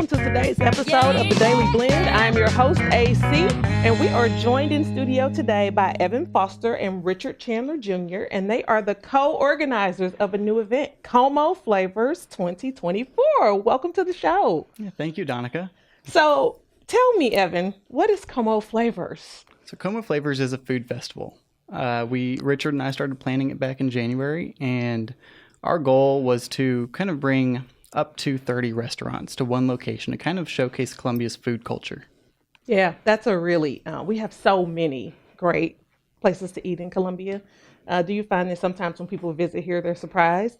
welcome to today's episode of The Daily Blend. I'm your host, AC, and we are joined in studio today by Evan Foster and Richard Chandler Jr., and they are the co-organizers of a new event, Como Flavors 2024. Welcome to the show. Yeah, thank you, Donica. So tell me, Evan, what is Como Flavors? So Como Flavors is a food festival. Richard and I started planning it back in January, and our goal was to kind of bring up to 30 restaurants to one location to kind of showcase Columbia's food culture. Yeah, that's a really, we have so many great places to eat in Columbia. Do you find that sometimes when people visit here, they're surprised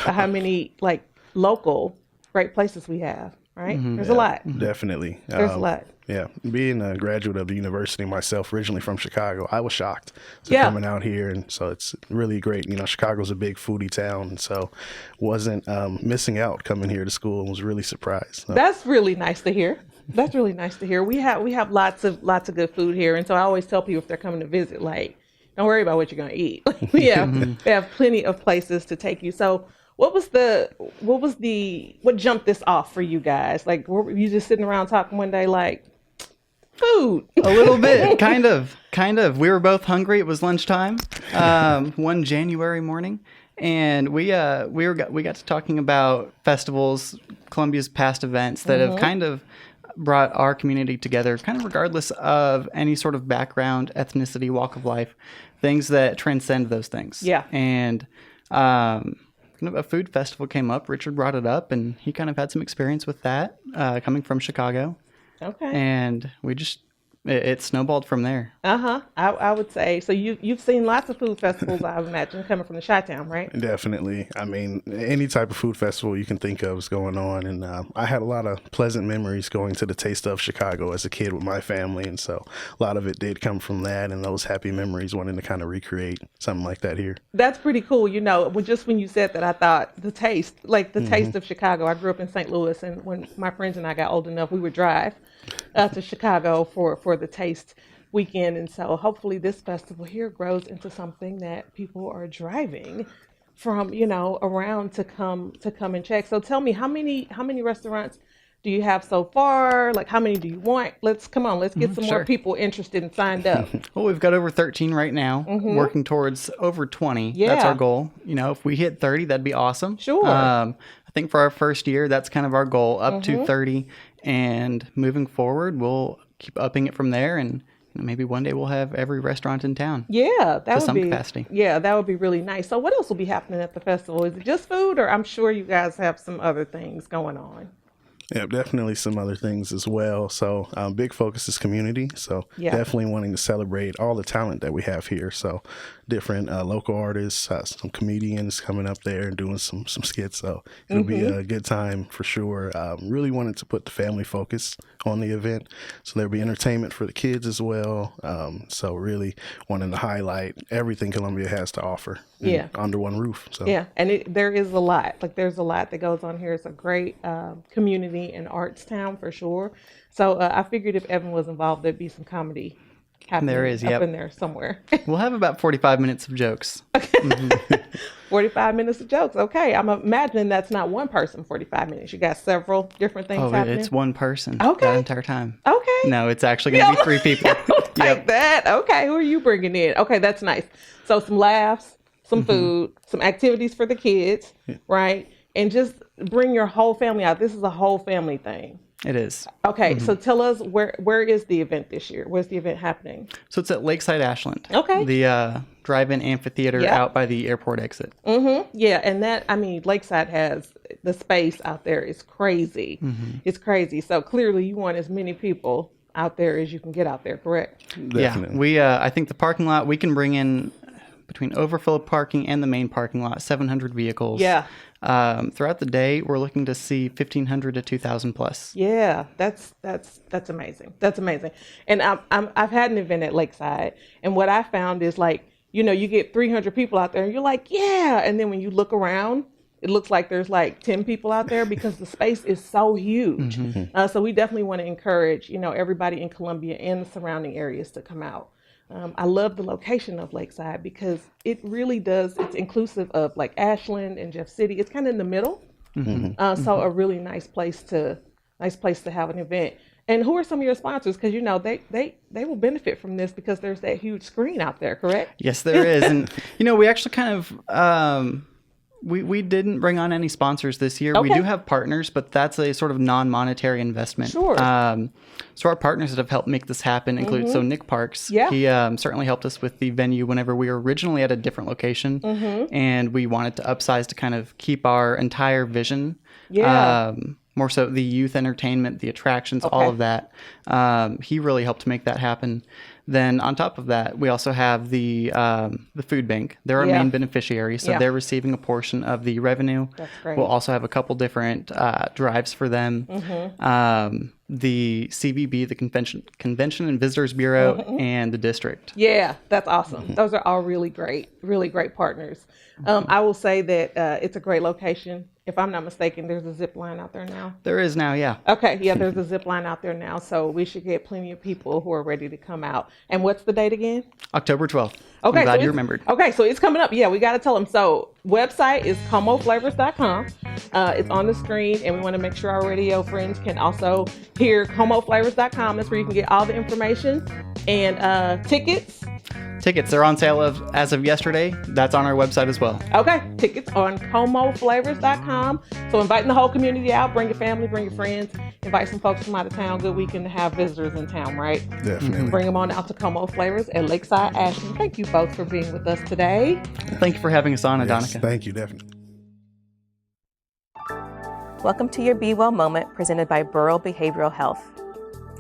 by how many like local great places we have, right? Mm-hmm. There's a lot. Definitely. There's a lot. Yeah. Being a graduate of the university myself, originally from Chicago, I was shocked coming out here. And so it's really great. You know, Chicago's a big foodie town. And so wasn't missing out coming here to school and was really surprised. So. That's really nice to hear. That's really nice to hear. We have lots of good food here. And so I always tell people if they're coming to visit, like, don't worry about what you're going to eat. we have plenty of places to take you. So what jumped this off for you guys? Like, were you just sitting around talking one day like, food? A little bit, kind of. We were both hungry. It was lunchtime, one January morning, and we got to talking about festivals, Columbia's past events that have kind of brought our community together, kind of regardless of any sort of background, ethnicity, walk of life, things that transcend those things. Yeah. And kind of a food festival came up. Richard brought it up, and he kind of had some experience with that, coming from Chicago. Okay. And it snowballed from there. I would say so. You've seen lots of food festivals, I would imagine, coming from the Chi-Town, right? Definitely. I mean, any type of food festival you can think of is going on, and I had a lot of pleasant memories going to the Taste of Chicago as a kid with my family, and so a lot of it did come from that and those happy memories, wanting to kind of recreate something like that here. That's pretty cool. You know, just when you said that, I thought the taste of Chicago. I grew up in St. Louis, and when my friends and I got old enough, we would drive to Chicago for the taste weekend, and so hopefully this festival here grows into something that people are driving from around to come and check. So tell me, how many restaurants do you have so far? Like, how many do you want? Let's get some more people interested and signed up. Well, we've got over 13 right now, working towards over 20. Yeah. That's our goal. If we hit 30, that'd be awesome. Sure. I think for our first year, that's kind of our goal, up to 30. And moving forward, we'll keep upping it from there, and maybe one day we'll have every restaurant in town. Yeah, that to some capacity. Yeah, that would be really nice. So what else will be happening at the festival? Is it just food, or I'm sure you guys have some other things going on? Yeah, definitely some other things as well. So big focus is community. So definitely wanting to celebrate all the talent that we have here. So different local artists, some comedians coming up there and doing some skits. So it'll be a good time for sure. Really wanted to put the family focus on the event. So there'll be entertainment for the kids as well. So really wanting to highlight everything Columbia has to offer under one roof. So and there is a lot. Like, there's a lot that goes on here. It's a great community and arts town for sure. So I figured if Evan was involved, there'd be some comedy happening up in there somewhere. We'll have about 45 minutes of jokes. 45 minutes of jokes. Okay. I'm imagining that's not one person, 45 minutes. You got several different things happening. It's one person that entire time. Okay. No, it's actually going to be 3 people. Like that. Okay. Who are you bringing in? Okay. That's nice. So some laughs, some food, some activities for the kids, right? And just bring your whole family out. This is a whole family thing. It is. Okay, so tell us where is the event this year? Where's the event happening? So it's at Lakeside Ashland. Okay. The drive-in amphitheater out by the airport exit. Yeah, and Lakeside has the space out there is crazy. It's crazy. So clearly you want as many people out there as you can get out there, correct? Definitely. Yeah, I think the parking lot, we can bring in between overflow parking and the main parking lot, 700 vehicles. Yeah. Throughout the day, we're looking to see 1,500 to 2,000 plus. Yeah, that's amazing. That's amazing. And I've had an event at Lakeside, and what I found is, like, you get 300 people out there, and you're like, yeah, and then when you look around, it looks like there's like 10 people out there because the space is so huge. So we definitely want to encourage, everybody in Columbia and the surrounding areas to come out. I love the location of Lakeside because it really does, it's inclusive of like Ashland and Jeff City. It's kind of in the middle. So a really nice place to Nice place to have an event. And who are some of your sponsors? Because you know they will benefit from this because there's that huge screen out there, correct? Yes, there is. And you know, we actually kind of we didn't bring on any sponsors this year. Okay. We do have partners, but that's a sort of non-monetary investment. Sure. So our partners that have helped make this happen include so Nick Parks. Yeah. He certainly helped us with the venue whenever we were originally at a different location, and we wanted to upsize to kind of keep our entire vision. Yeah. More so the youth entertainment, the attractions, all of that. He really helped to make that happen. Then on top of that, we also have the food bank. They're our main beneficiary, so they're receiving a portion of the revenue. That's great. We'll also have a couple different drives for them. The CVB, the Convention and Visitors Bureau, and the district. Yeah, that's awesome. Those are all really great partners. I will say that it's a great location. If I'm not mistaken, there's a zip line out there now. There is now, yeah. Okay, yeah, there's a zip line out there now, so we should get plenty of people who are ready to come out. And what's the date again? October 12th. Okay, I'm glad so you remembered. Okay, so it's coming up. Yeah, we got to tell them. So website is comoflavors.com. It's on the screen, and we want to make sure our radio friends can also hear comoflavors.com. That's where you can get all the information and tickets. Tickets, they're on sale as of yesterday. That's on our website as well. Okay, tickets on comoflavors.com. So inviting the whole community out. Bring your family, bring your friends. Invite some folks from out of town. Good weekend to have visitors in town, right? Definitely. Bring them on out to Como Flavors at Lakeside Ashland. Thank you both for being with us today. Thank you for having us on, Adonica. Yes, thank you, definitely. Welcome to your Be Well moment presented by Burrell Behavioral Health.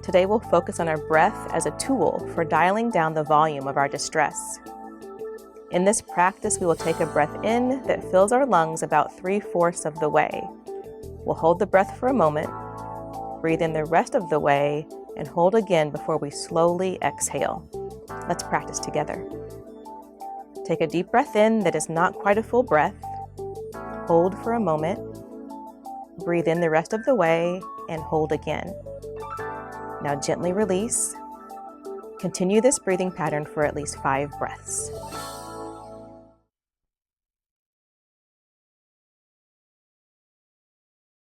Today we'll focus on our breath as a tool for dialing down the volume of our distress. In this practice, we will take a breath in that fills our lungs about 3/4 of the way. We'll hold the breath for a moment, breathe in the rest of the way, and hold again before we slowly exhale. Let's practice together. Take a deep breath in that is not quite a full breath. Hold for a moment, breathe in the rest of the way, and hold again. Now gently release. Continue this breathing pattern for at least 5 breaths.